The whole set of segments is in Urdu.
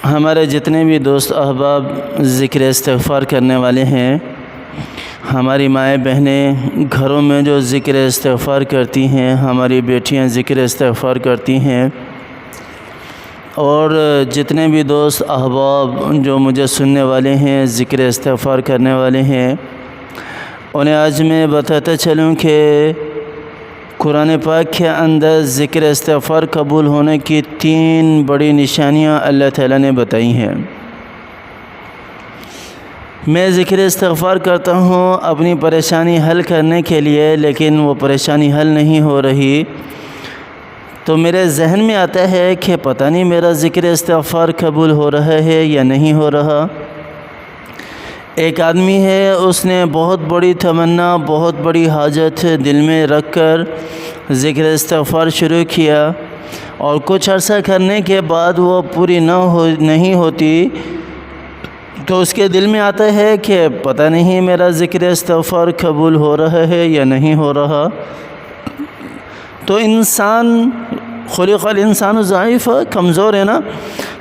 ہمارے جتنے بھی دوست احباب ذکر استغفار کرنے والے ہیں، ہماری مائیں بہنیں گھروں میں جو ذکر استغفار کرتی ہیں، ہماری بیٹیاں ذکر استغفار کرتی ہیں، اور جتنے بھی دوست احباب جو مجھے سننے والے ہیں ذکر استغفار کرنے والے ہیں، انہیں آج میں بتاتا چلوں کہ قرآن پاک کے اندر ذکر استغفار قبول ہونے کی 3 بڑی نشانیاں اللہ تعالیٰ نے بتائی ہیں۔ میں ذکر استغفار کرتا ہوں اپنی پریشانی حل کرنے کے لیے، لیکن وہ پریشانی حل نہیں ہو رہی، تو میرے ذہن میں آتا ہے کہ پتہ نہیں میرا ذکر استغفار قبول ہو رہا ہے یا نہیں ہو رہا۔ ایک آدمی ہے، اس نے بہت بڑی تمنا، بہت بڑی حاجت دل میں رکھ کر ذکر استغفار شروع کیا، اور کچھ عرصہ کرنے کے بعد وہ پوری نہیں ہوتی، تو اس کے دل میں آتا ہے کہ پتہ نہیں میرا ذکر استغفار قبول ہو رہا ہے یا نہیں ہو رہا۔ تو انسان خلق الانسان ضعیف، کمزور ہے نا،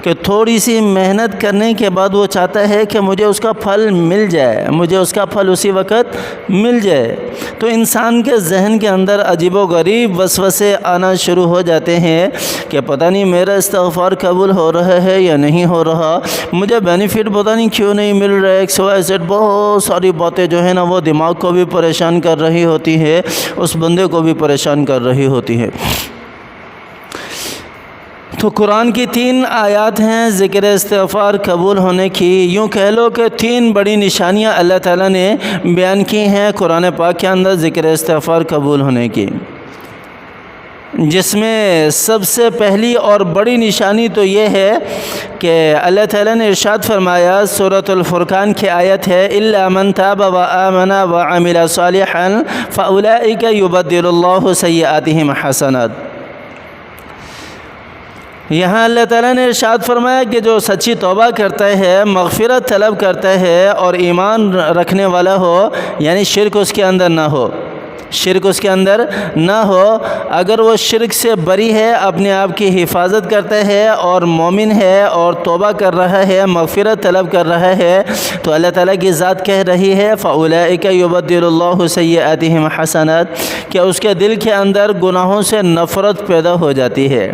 کہ تھوڑی سی محنت کرنے کے بعد وہ چاہتا ہے کہ مجھے اس کا پھل مل جائے، مجھے اس کا پھل اسی وقت مل جائے۔ تو انسان کے ذہن کے اندر عجیب و غریب وسوسے آنا شروع ہو جاتے ہیں کہ پتہ نہیں میرا استغفار قبول ہو رہا ہے یا نہیں ہو رہا، مجھے بینیفٹ پتہ نہیں کیوں نہیں مل رہا ہے، XYZ بہت ساری باتیں جو ہے نا وہ دماغ کو بھی پریشان کر رہی ہوتی ہے، اس بندے کو بھی پریشان کر رہی ہوتی ہے۔ تو قرآن کی 3 آیات ہیں ذکر استغفار قبول ہونے کی، یوں کہہ لو کہ 3 بڑی نشانیاں اللہ تعالیٰ نے بیان کی ہیں قرآن پاک کے اندر ذکر استغفار قبول ہونے کی، جس میں سب سے پہلی اور بڑی نشانی تو یہ ہے کہ اللہ تعالیٰ نے ارشاد فرمایا، سورۃ الفرقان کی آیت ہے، إِلَّا مَنْ تَابَ وَآمَنَ وَعَمِلَ صَالِحًا فَأُولَئِكَ يُبَدِّلُ اللَّهُ سَيِّئَاتِهِمْ حَسَنَاتٍ۔ یہاں اللہ تعالیٰ نے ارشاد فرمایا کہ جو سچی توبہ کرتا ہے، مغفرت طلب کرتا ہے اور ایمان رکھنے والا ہو، یعنی شرک اس کے اندر نہ ہو، شرک اس کے اندر نہ ہو، اگر وہ شرک سے بری ہے، اپنے آپ کی حفاظت کرتا ہے اور مومن ہے اور توبہ کر رہا ہے، مغفرت طلب کر رہا ہے، تو اللہ تعالیٰ کی ذات کہہ رہی ہے فَأُولَئِكَ يُبَدِّلُ اللَّهُ سَيِّئَاتِهِمْ حَسَنَاتٍ، کہ اس کے دل کے اندر گناہوں سے نفرت پیدا ہو جاتی ہے،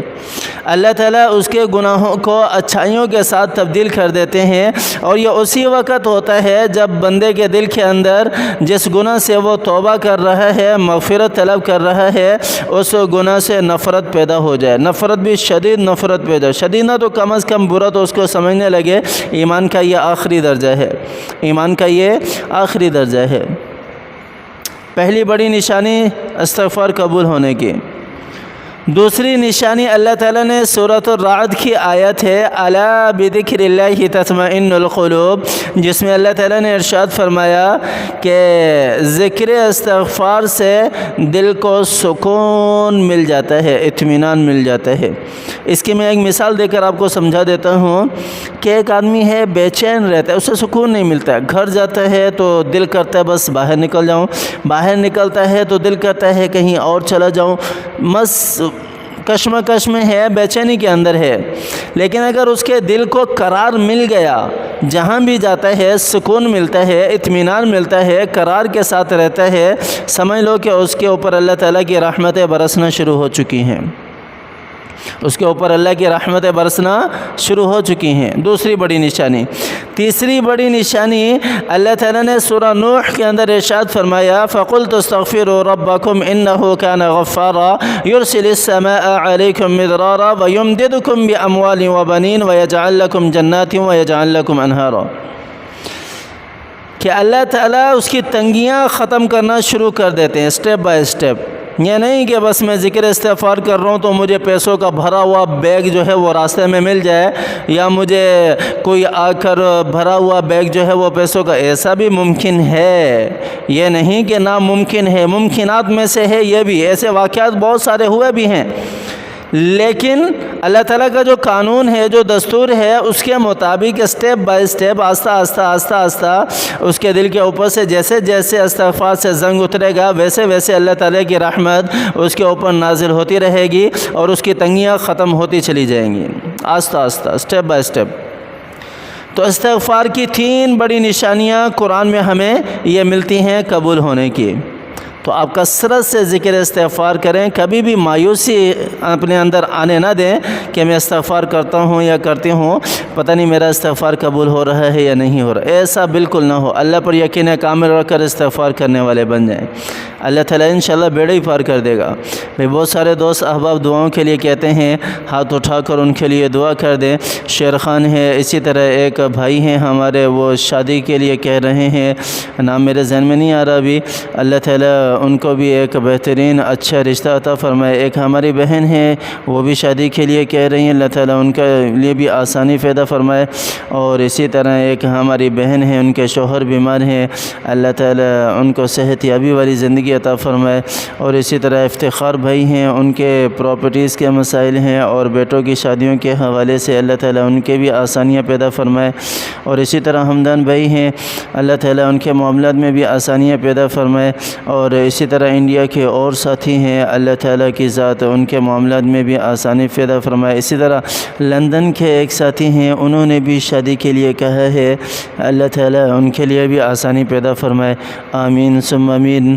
اللہ تعالیٰ اس کے گناہوں کو اچھائیوں کے ساتھ تبدیل کر دیتے ہیں، اور یہ اسی وقت ہوتا ہے جب بندے کے دل کے اندر جس گناہ سے وہ توبہ کر رہا ہے، مغفرت طلب کر رہا ہے، اس گناہ سے نفرت پیدا ہو جائے، نفرت بھی شدید نفرت پیدا، شدید نہ تو کم از کم برا تو اس کو سمجھنے لگے ایمان کا یہ آخری درجہ ہے، ایمان کا یہ آخری درجہ ہے۔ پہلی بڑی نشانی استغفار قبول ہونے کی۔ دوسری نشانی اللہ تعالیٰ نے سورۃ الرعد کی آیت ہے، الا بذکر اللہ تطمئن القلوب، جس میں اللہ تعالیٰ نے ارشاد فرمایا کہ ذکر استغفار سے دل کو سکون مل جاتا ہے، اطمینان مل جاتا ہے۔ اس کی میں ایک مثال دے کر آپ کو سمجھا دیتا ہوں کہ ایک آدمی ہے، بے چین رہتا ہے، اسے سکون نہیں ملتا ہے، گھر جاتا ہے تو دل کرتا ہے بس باہر نکل جاؤں، باہر نکلتا ہے تو دل کرتا ہے کہیں اور چلا جاؤں، بس کشمکش میں ہے، بے چینی کے اندر ہے۔ لیکن اگر اس کے دل کو قرار مل گیا، جہاں بھی جاتا ہے سکون ملتا ہے، اطمینان ملتا ہے، قرار کے ساتھ رہتا ہے، سمجھ لو کہ اس کے اوپر اللہ تعالیٰ کی رحمتیں برسنا شروع ہو چکی ہیں، اس کے اوپر اللہ کی رحمتیں برسنا شروع ہو چکی ہیں۔ دوسری بڑی نشانی۔ تیسری بڑی نشانی، اللہ تعالیٰ نے سورہ نوح کے اندر ارشاد فرمایا، فَقُلْتُ اسْتَغْفِرُوا رَبَّكُمْ إِنَّهُ كَانَ غَفَّارًا يُرْسِلِ السَّمَاءَ عَلَيْكُمْ مِدْرَارًا وَيُمْدِدْكُمْ بِأَمْوَالٍ وَبَنِينَ وَيَجْعَلْ لَكُمْ جَنَّاتٍ وَيَجْعَلْ لَكُمْ أَنْهَارًا، کہ اللہ تعالیٰ اس کی تنگیاں ختم کرنا شروع کر دیتے ہیں اسٹیپ بائی اسٹیپ۔ یہ نہیں کہ بس میں ذکر استغفار کر رہا ہوں تو مجھے پیسوں کا بھرا ہوا بیگ جو ہے وہ راستے میں مل جائے، یا مجھے کوئی آ کر بھرا ہوا بیگ جو ہے وہ پیسوں کا، ایسا بھی ممکن ہے، یہ نہیں کہ ناممکن ہے، ممکنات میں سے ہے یہ بھی، ایسے واقعات بہت سارے ہوئے بھی ہیں، لیکن اللہ تعالیٰ کا جو قانون ہے، جو دستور ہے، اس کے مطابق اسٹیپ بائی اسٹیپ، آہستہ آہستہ آہستہ آہستہ اس کے دل کے اوپر سے جیسے جیسے استغفار سے زنگ اترے گا، ویسے ویسے اللہ تعالیٰ کی رحمت اس کے اوپر نازل ہوتی رہے گی اور اس کی تنگیاں ختم ہوتی چلی جائیں گی، آہستہ آہستہ اسٹیپ بائی اسٹیپ۔ تو استغفار کی 3 بڑی نشانیاں قرآن میں ہمیں یہ ملتی ہیں قبول ہونے کی۔ تو آپ کثرت سے ذکر استغفار کریں، کبھی بھی مایوسی اپنے اندر آنے نہ دیں کہ میں استغفار کرتا ہوں یا کرتی ہوں، پتہ نہیں میرا استغفار قبول ہو رہا ہے یا نہیں ہو رہا، ایسا بالکل نہ ہو۔ اللہ پر یقین کامل رکھ کر استغفار کرنے والے بن جائیں، اللہ تعالیٰ انشاءاللہ بیڑا ہی پار کر دے گا۔ بہت سارے دوست احباب دعاؤں کے لیے کہتے ہیں، ہاتھ اٹھا کر ان کے لیے دعا کر دیں۔ شیر خان ہے، اسی طرح ایک بھائی ہیں ہمارے، وہ شادی کے لیے کہہ رہے ہیں، نام میرے ذہن میں نہیں آ رہا ابھی، اللہ تعالیٰ ان کو بھی ایک بہترین اچھا رشتہ عطا فرمائے۔ ایک ہماری بہن ہے، وہ بھی شادی کے لیے کہہ رہی ہیں، اللہ تعالیٰ ان کے لیے بھی آسانی پیدا فرمائے۔ اور اسی طرح ایک ہماری بہن ہے، ان کے شوہر بیمار ہیں، اللہ تعالیٰ ان کو صحت یابی والی زندگی عطا فرمائے۔ اور اسی طرح افتخار بھائی ہیں، ان کے پراپرٹیز کے مسائل ہیں اور بیٹوں کی شادیوں کے حوالے سے اللہ تعالیٰ ان کے بھی آسانیاں پیدا فرمائے۔ اور اسی طرح حمدان بھائی ہیں، اللہ تعالیٰ ان کے معاملات میں بھی آسانیاں پیدا فرمائے۔ اور اسی طرح انڈیا کے اور ساتھی ہیں، اللہ تعالیٰ کی ذات ان کے معاملات میں بھی آسانی پیدا فرمائے۔ اسی طرح لندن کے ایک ساتھی ہیں، انہوں نے بھی شادی کے لیے کہا ہے، اللہ تعالیٰ ان کے لیے بھی آسانی پیدا فرمائے، آمین ثم آمین۔